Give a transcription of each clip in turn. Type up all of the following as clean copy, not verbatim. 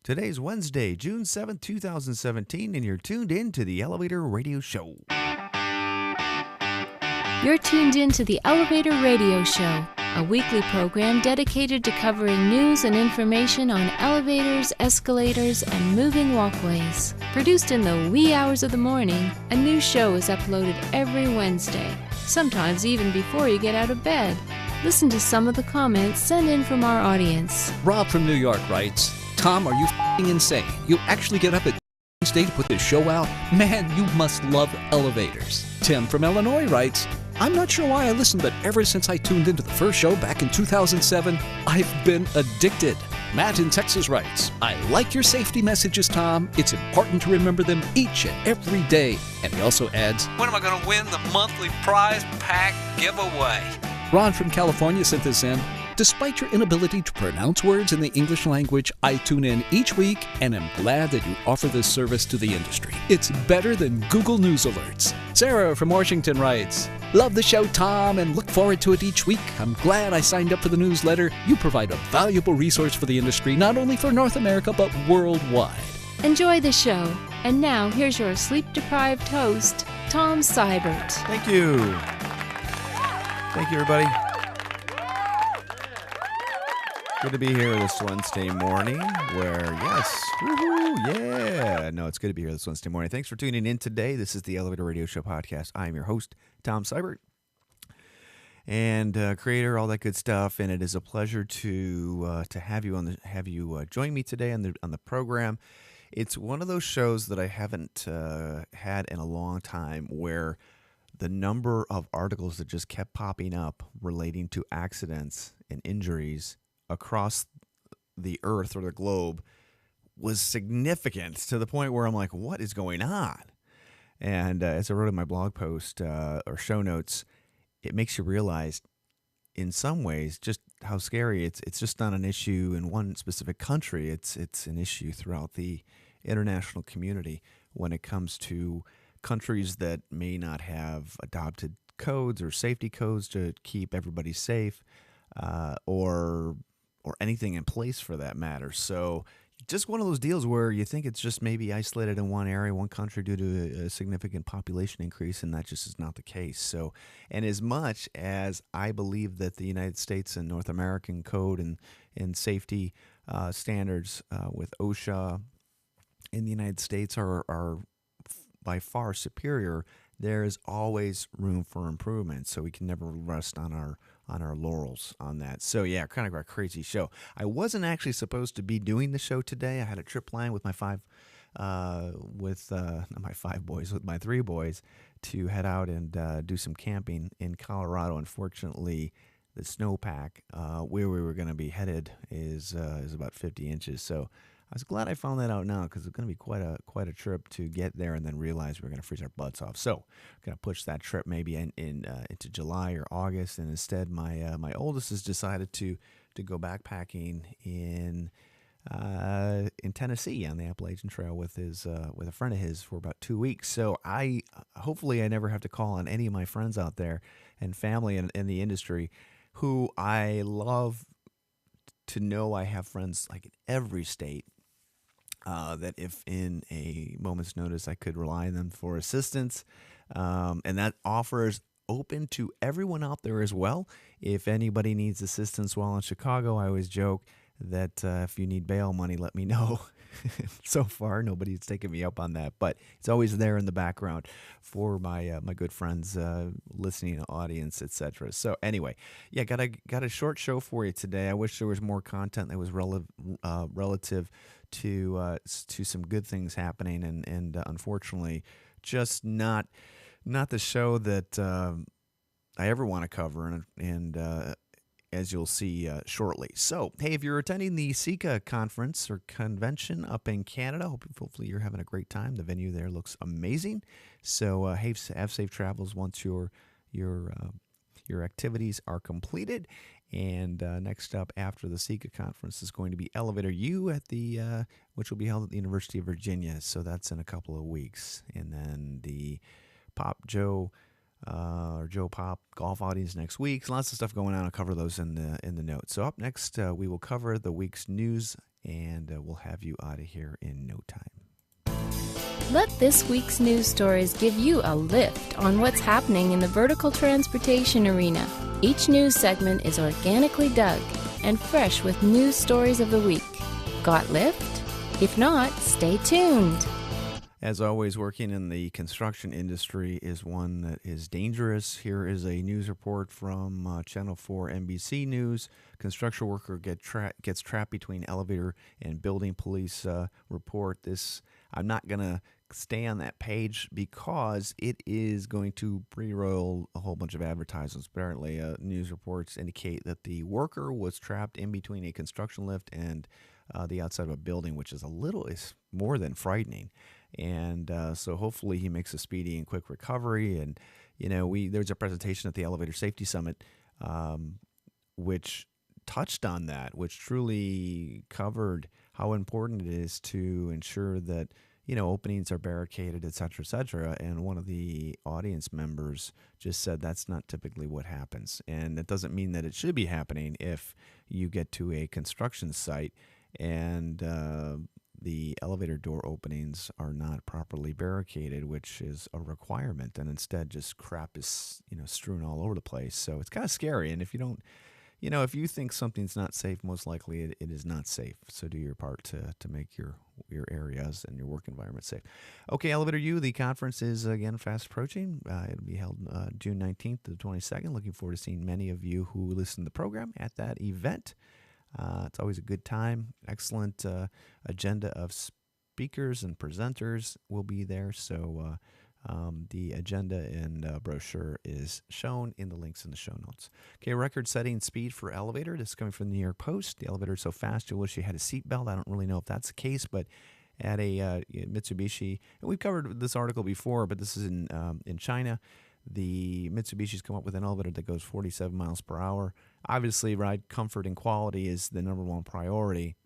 Today's Wednesday, June 7th, 2017, and you're tuned in to the Elevator Radio Show. You're tuned in to the Elevator Radio Show, a weekly program dedicated to covering news and information on elevators, escalators, and moving walkways. Produced in the wee hours of the morning, a new show is uploaded every Wednesday, sometimes even before you get out of bed. Listen to some of the comments sent in from our audience. Rob from New York writes, Tom, are you f***ing insane? You actually get up at Wednesday to put this show out? Man, you must love elevators. Tim from Illinois writes, I'm not sure why I listened, but ever since I tuned into the first show back in 2007, I've been addicted. Matt in Texas writes, I like your safety messages, Tom. It's important to remember them each and every day. And he also adds, when am I going to win the monthly prize pack giveaway? Ron from California sent this in. Despite your inability to pronounce words in the English language, I tune in each week and am glad that you offer this service to the industry. It's better than Google News alerts. Sarah from Washington writes, love the show, Tom, and look forward to it each week. I'm glad I signed up for the newsletter. You provide a valuable resource for the industry, not only for North America, but worldwide. Enjoy the show. And now, here's your sleep-deprived host, Tom Seibert. Thank you. Thank you, everybody. Good to be here this Wednesday morning where, yes, woohoo, yeah. No, it's good to be here this Wednesday morning. Thanks for tuning in today. This is the Elevator Radio Show podcast. I am your host, Tom Seibert, and creator, all that good stuff. And it is a pleasure to have you join me today on the program. It's one of those shows that I haven't had in a long time where the number of articles that just kept popping up relating to accidents and injuries across the earth or the globe was significant to the point where I'm like, what is going on? And as I wrote in my blog post or show notes, it makes you realize in some ways just how scary it's just not an issue in one specific country. It's an issue throughout the international community when it comes to countries that may not have adopted codes or safety codes to keep everybody safe, or anything in place for that matter. So just one of those deals where you think it's just maybe isolated in one area, one country due to a significant population increase, and that just is not the case. So, and as much as I believe that the United States and North American code and safety standards with OSHA in the United States are by far superior, there is always room for improvement. So we can never rest on our laurels on that. So yeah, kind of a crazy show. I wasn't actually supposed to be doing the show today. I had a trip planned with my my three boys to head out and do some camping in Colorado. Unfortunately, the snowpack where we were going to be headed is about 50 inches. So I was glad I found that out now because it's going to be quite a trip to get there and then realize we're going to freeze our butts off. So I'm going to push that trip maybe into July or August. And instead, my oldest has decided to go backpacking in Tennessee on the Appalachian Trail with a friend of his for about 2 weeks. So hopefully I never have to call on any of my friends out there and family in the industry who I love to know I have friends like in every state. That if in a moment's notice I could rely on them for assistance, and that offer is open to everyone out there as well. If anybody needs assistance while in Chicago, I always joke that if you need bail money, let me know. So far, nobody's taken me up on that, but it's always there in the background for my good friends, listening audience, etc. So anyway, yeah, got a short show for you today. I wish there was more content that was relative to some good things happening, and unfortunately, just not the show that I ever want to cover, and as you'll see shortly. So, hey, if you're attending the CECA Conference or convention up in Canada, hopefully you're having a great time. The venue there looks amazing. So, have safe travels once your activities are completed. And next up after the CECA Conference is going to be Elevator U at which will be held at the University of Virginia. So that's in a couple of weeks. And then the Joe Pop golf audience next week. So lots of stuff going on. I'll cover those in the notes. So up next, we will cover the week's news and we'll have you out of here in no time. Let this week's news stories give you a lift on what's happening in the vertical transportation arena. Each news segment is organically dug and fresh with news stories of the week. Got lift? If not, stay tuned. As always, working in the construction industry is one that is dangerous. Here is a news report from Channel 4 NBC News. Construction worker gets trapped between elevator and building. Police report this. I'm not going to stay on that page because it is going to pre-roll a whole bunch of advertisements. Apparently, news reports indicate that the worker was trapped in between a construction lift and the outside of a building, which is more than frightening. And so hopefully he makes a speedy and quick recovery. And, there's a presentation at the Elevator Safety Summit which touched on that, which truly covered how important it is to ensure that, openings are barricaded, et cetera, et cetera. And one of the audience members just said that's not typically what happens. And it doesn't mean that it should be happening if you get to a construction site and the elevator door openings are not properly barricaded, which is a requirement, and instead just crap is, strewn all over the place. So it's kind of scary. And if you don't, if you think something's not safe, most likely it is not safe. So do your part to make your areas and your work environment safe. Okay, Elevator U, the conference is again fast approaching. It'll be held June 19th to the 22nd. Looking forward to seeing many of you who listen to the program at that event. It's always a good time. Excellent agenda of speakers and presenters will be there. So the agenda and brochure is shown in the links in the show notes. Okay, record-setting speed for elevator. This is coming from the New York Post. The elevator is so fast you wish you had a seatbelt. I don't really know if that's the case, but at a Mitsubishi, and we've covered this article before, but this is in China. The Mitsubishi's come up with an elevator that goes 47 miles per hour. Obviously, ride comfort and quality is the number one priority.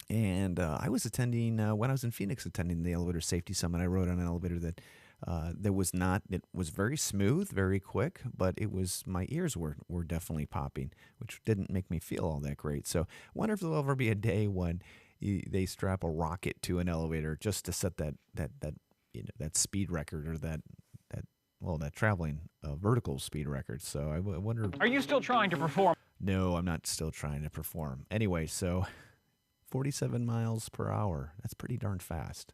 And I was attending, when I was in Phoenix, attending the Elevator Safety Summit. I rode on an elevator that it was very smooth, very quick, but my ears were definitely popping, which didn't make me feel all that great. So I wonder if there'll ever be a day when they strap a rocket to an elevator just to set that speed record, or that traveling vertical speed record. So I wonder. Are you still trying to perform? No, I'm not still trying to perform. Anyway, so 47 miles per hour. That's pretty darn fast.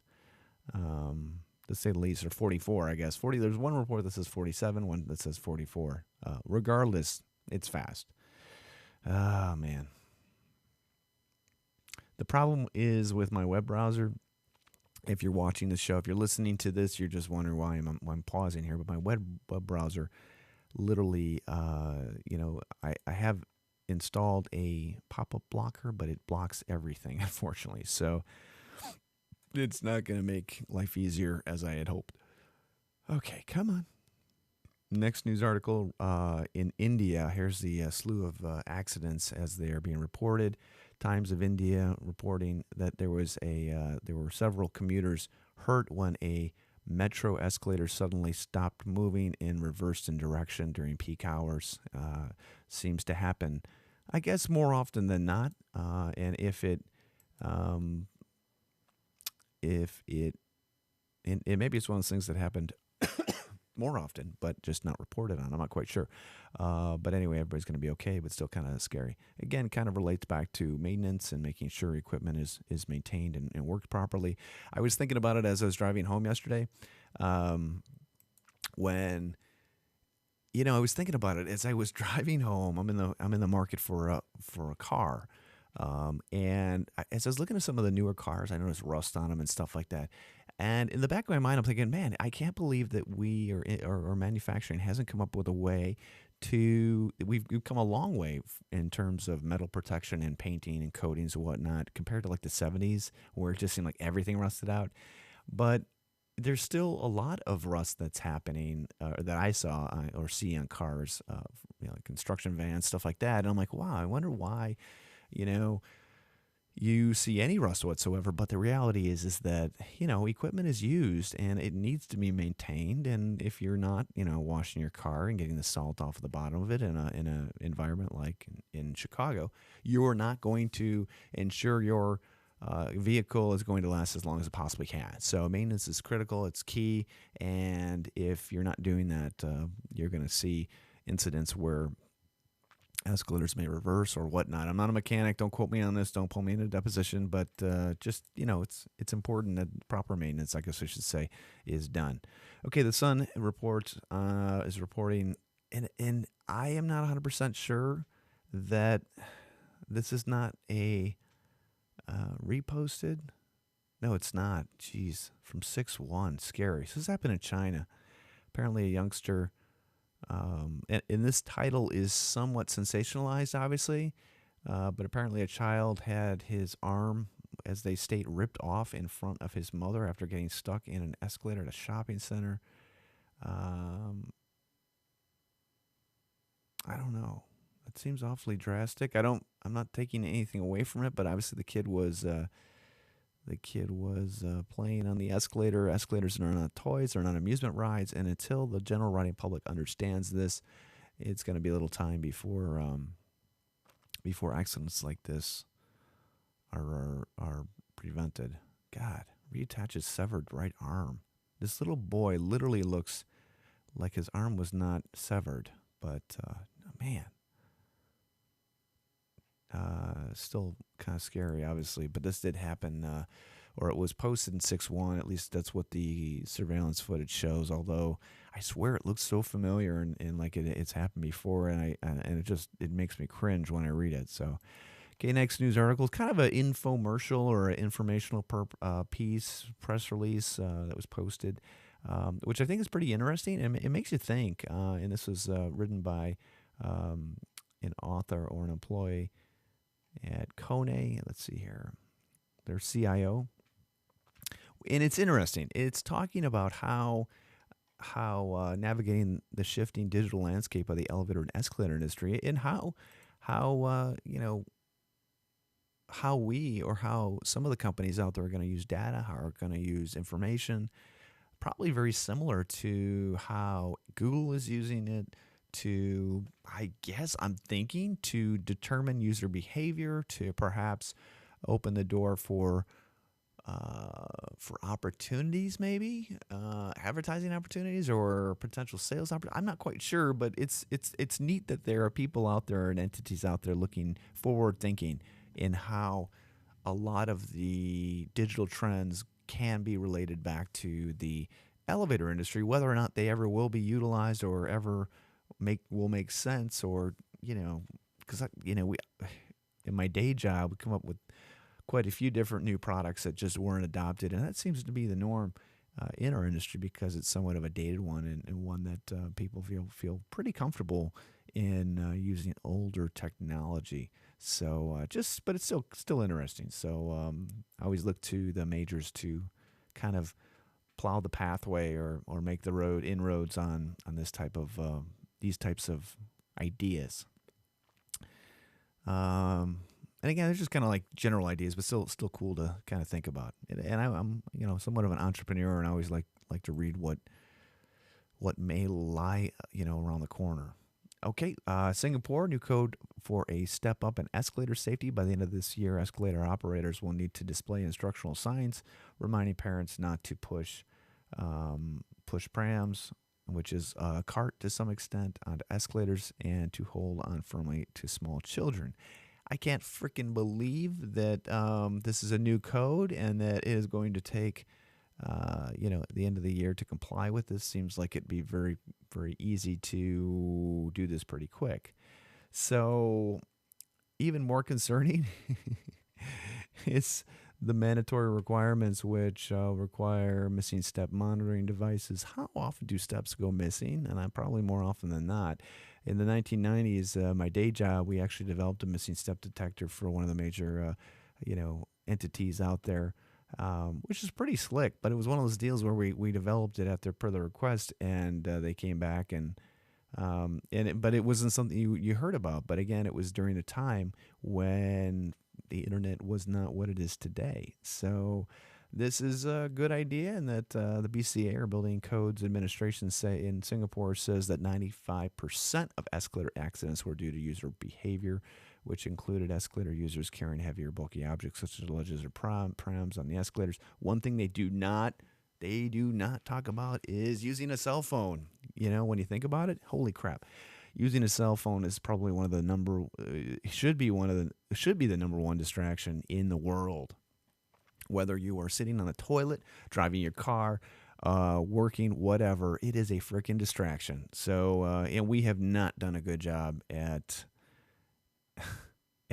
To say the least, or 44, I guess. 40. There's one report that says 47, one that says 44. Regardless, it's fast. Oh, man. The problem is with my web browser. If you're watching this show, if you're listening to this, you're just wondering why I'm pausing here. But my web browser, literally, I have installed a pop-up blocker, but it blocks everything, unfortunately. So it's not going to make life easier as I had hoped. Okay, come on. Next news article, in India, here's the slew of accidents as they are being reported. Times of India reporting that there were several commuters hurt when a metro escalator suddenly stopped moving and reversed in direction during peak hours. Seems to happen, I guess, more often than not. And maybe it's one of those things that happened more often, but just not reported on. I'm not quite sure. But anyway, everybody's going to be okay, but still kind of scary. Again, kind of relates back to maintenance and making sure equipment is maintained and worked properly. I was thinking about it as I was driving home yesterday. When, I was thinking about it as I was driving home. I'm in the market for a car. And as I was looking at some of the newer cars, I noticed rust on them and stuff like that. And in the back of my mind, I'm thinking, man, I can't believe that our manufacturing hasn't come up with a way we've come a long way in terms of metal protection and painting and coatings and whatnot compared to like the 70s, where it just seemed like everything rusted out. But there's still a lot of rust that's happening that I saw or see on cars, like construction vans, stuff like that. And I'm like, wow, I wonder why, you see any rust whatsoever. But the reality is that, equipment is used and it needs to be maintained. And if you're not, washing your car and getting the salt off of the bottom of it in a environment like in Chicago, you're not going to ensure your vehicle is going to last as long as it possibly can. So maintenance is critical. It's key. And if you're not doing that, you're going to see incidents where escalators may reverse or whatnot. I'm not a mechanic. Don't quote me on this. Don't pull me into a deposition. But just, it's important that proper maintenance, I guess I should say, is done. Okay, the Sun is reporting, and I am not 100% sure that this is not a reposted. No, it's not. Jeez, from 6/1, scary. So this happened in China. Apparently a youngster, and this title is somewhat sensationalized, obviously, but apparently a child had his arm, as they state, ripped off in front of his mother after getting stuck in an escalator at a shopping center. I don't know. It seems awfully drastic. I'm not taking anything away from it, but obviously the kid was playing on the escalator. Escalators are not toys, they're not amusement rides, and until the general riding public understands this, it's going to be a little time before accidents like this are prevented. God, reattaches severed right arm. This little boy literally looks like his arm was not severed, but man. Still kind of scary, obviously, but this did happen, or it was posted in 6/1. At least that's what the surveillance footage shows. Although I swear it looks so familiar and like it's happened before, and it makes me cringe when I read it. So, okay, next news article is kind of an infomercial or an informational press release that was posted, which I think is pretty interesting, and it makes you think. And this was written by an author or an employee at Kone. Let's see here, their CIO, and it's interesting. It's talking about how navigating the shifting digital landscape of the elevator and escalator industry, and how some of the companies out there are going to use data, how are going to use information, probably very similar to how Google is using it to, I guess I'm thinking, to determine user behavior, to perhaps open the door for opportunities, maybe advertising opportunities or potential sales opportunities. I'm not quite sure, but it's neat that there are people out there and entities out there looking forward, thinking in how a lot of the digital trends can be related back to the elevator industry, whether or not they ever will be utilized or ever will make sense, or because we in my day job we come up with quite a few different new products that just weren't adopted, and that seems to be the norm in our industry because it's somewhat of a dated one and one that people feel pretty comfortable in using older technology. So but it's still interesting. So I always look to the majors to kind of plow the pathway or make the inroads on this type of these types of ideas. And again, they're just kind of like general ideas, but still cool to kind of think about. And I'm somewhat of an entrepreneur, and I always like to read what may lie around the corner. Okay, Singapore, new code for a step up in escalator safety. By the end of this year, escalator operators will need to display instructional signs reminding parents not to push prams, which is a cart to some extent, onto escalators, and to hold on firmly to small children. I can't freaking believe that this is a new code and that it is going to take, at the end of the year to comply with this. Seems like it'd be very, very easy to do this pretty quick. So even more concerning is the mandatory requirements, which require missing step monitoring devices. How often do steps go missing? And probably more often than not. In the 1990s, my day job, we actually developed a missing step detector for one of the major, entities out there, which is pretty slick. But it was one of those deals where we developed it per the request, and they came back but it wasn't something you heard about. But again, it was during a time when the internet was not what it is today. So this is a good idea, and that the BCA, or Building Codes Administration, say in Singapore, says that 95% of escalator accidents were due to user behavior, which included escalator users carrying heavier, bulky objects such as ledges or prams on the escalators. One thing they do not talk about is using a cell phone. You know, when you think about it, holy crap. Using a cell phone is probably one of the should be the number one distraction in the world. Whether you are sitting on the toilet, driving your car, working, whatever, it is a freaking distraction. So, and we have not done a good job at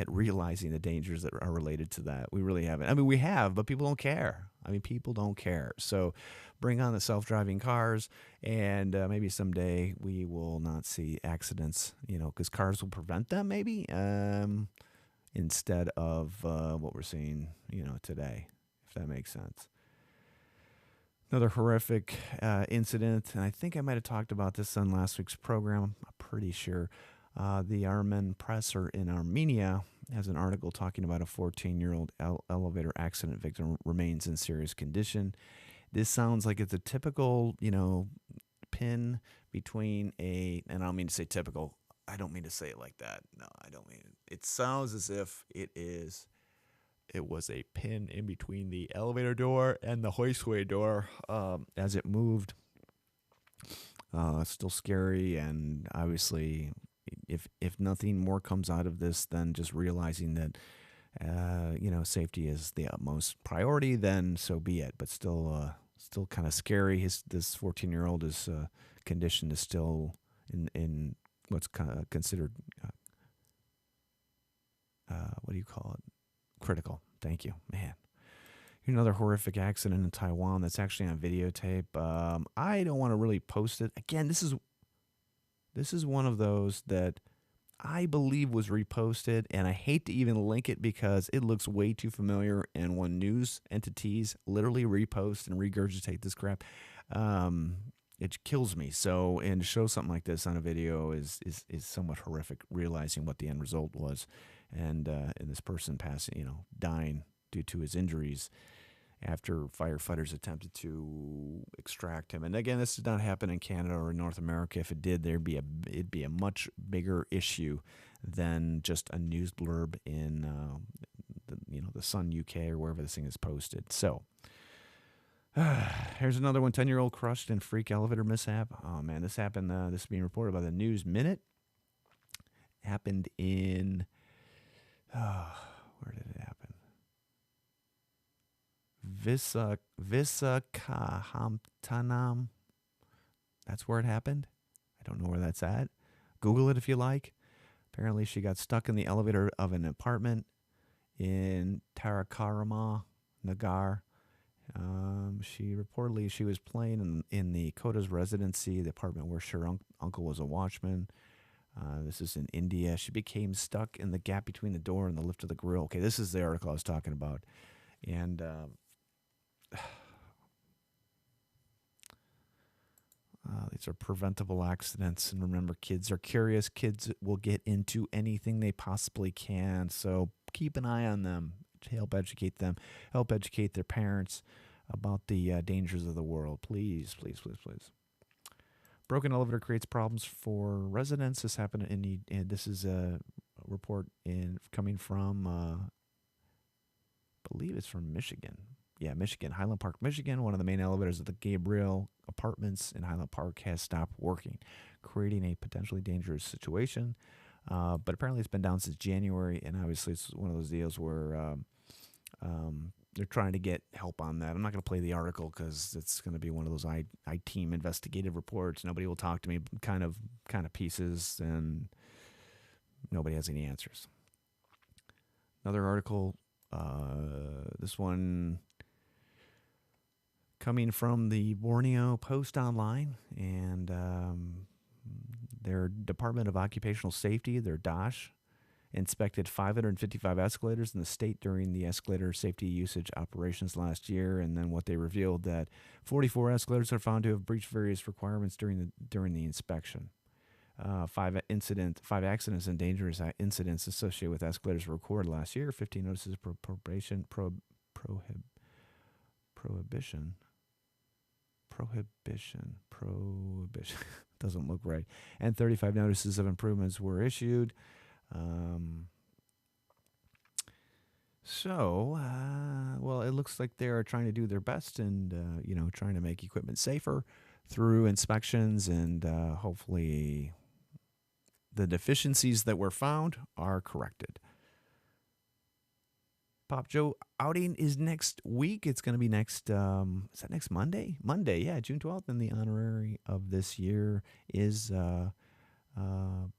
realizing the dangers that are related to that. We really haven't. I mean, we have, but people don't care. People don't care. So bring on the self-driving cars, and maybe someday we will not see accidents, because cars will prevent them maybe, instead of what we're seeing, today, if that makes sense. Another horrific incident, and I think I might have talked about this on last week's program. I'm pretty sure. The Armen Presser in Armenia has an article talking about a 14-year-old elevator accident victim remains in serious condition. This sounds like it's a typical, pin between and I don't mean to say typical. I don't mean to say it like that. No, I don't mean it. It sounds as if it was a pin in between the elevator door and the hoistway door as it moved. Still scary, and obviously, if nothing more comes out of this than just realizing that safety is the utmost priority, then so be it. But still kind of scary. This 14-year-old condition is still in what's considered what do you call it? Critical. Thank you, man. Another horrific accident in Taiwan that's actually on videotape. I don't want to really post it. Again, this is one of those that I believe was reposted, and I hate to even link it because it looks way too familiar, and when news entities literally repost and regurgitate this crap, it kills me. So, and to show something like this on a video is somewhat horrific, realizing what the end result was, and this person dying due to his injuries after firefighters attempted to extract him. And again, this did not happen in Canada or North America. If it did, it'd be a much bigger issue than just a news blurb in the Sun UK or wherever this thing is posted. So here's another one. 10-year-old crushed in freak elevator mishap. Oh man, this happened. This is being reported by the News Minute. Happened in where did it happen? Visakhapatnam. That's where it happened. I don't know where that's at. Google it if you like. Apparently, she got stuck in the elevator of an apartment in Tarakarama Nagar. She was playing in the Kota's residency, the apartment where her uncle was a watchman. This is in India. She became stuck in the gap between the door and the lift of the grill. Okay, this is the article I was talking about. And these are preventable accidents. And remember, kids are curious. Kids will get into anything they possibly can. So keep an eye on them to help educate them, help educate their parents about the dangers of the world. Please, please, please, please. Broken elevator creates problems for residents. This happened and this is a report coming from, I believe it's from Michigan. Yeah, Michigan, Highland Park, Michigan. One of the main elevators at the Gabriel Apartments in Highland Park has stopped working, creating a potentially dangerous situation. But apparently it's been down since January, and obviously it's one of those deals where they're trying to get help on that. I'm not going to play the article because it's going to be one of those I-team investigative reports. Nobody will talk to me kind of pieces, and nobody has any answers. Another article, this one coming from the Borneo Post Online, and their Department of Occupational Safety, their DOSH, inspected 555 escalators in the state during the escalator safety usage operations last year, and then what they revealed that 44 escalators are found to have breached various requirements during the inspection. 5 accidents and dangerous incidents associated with escalators were recorded last year. 15 notices of prohibition. Doesn't look right. And 35 notices of improvements were issued. Well, it looks like they're trying to do their best and, trying to make equipment safer through inspections, and hopefully the deficiencies that were found are corrected. Pop Joe outing is next week. It's going to be next, is that next Monday? Monday, yeah, June 12th. And the honorary of this year is Robert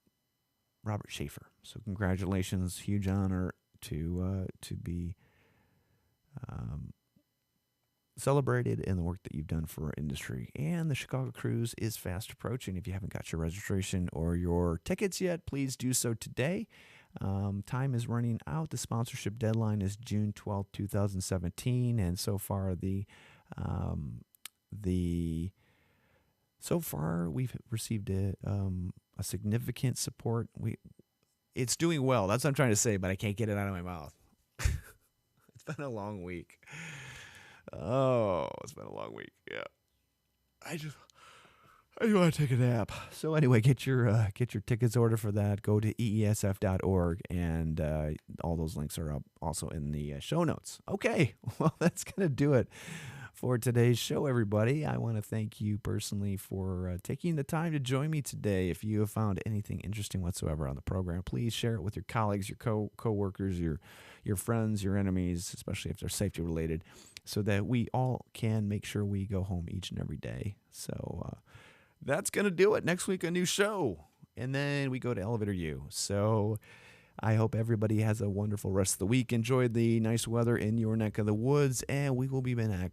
Schaefer. So congratulations, huge honor to be celebrated in the work that you've done for our industry. And the Chicago Cruise is fast approaching. If you haven't got your registration or your tickets yet, please do so today. Time is running out. The sponsorship deadline is June 12th, 2017, and so far we've received a significant support. It's doing well. That's what I'm trying to say, but I can't get it out of my mouth. It's been a long week. Oh, it's been a long week. Yeah. I just want to take a nap. So anyway, get your tickets ordered for that. Go to eesf.org, and all those links are up also in the show notes. Okay, well, that's going to do it for today's show, everybody. I want to thank you personally for taking the time to join me today. If you have found anything interesting whatsoever on the program, please share it with your colleagues, your co-workers, your friends, your enemies, especially if they're safety related, so that we all can make sure we go home each and every day. So that's going to do it. Next week, a new show. And then we go to Elevator U. So I hope everybody has a wonderful rest of the week. Enjoy the nice weather in your neck of the woods. And we will be back.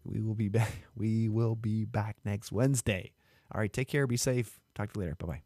We will be back next Wednesday. All right. Take care. Be safe. Talk to you later. Bye-bye.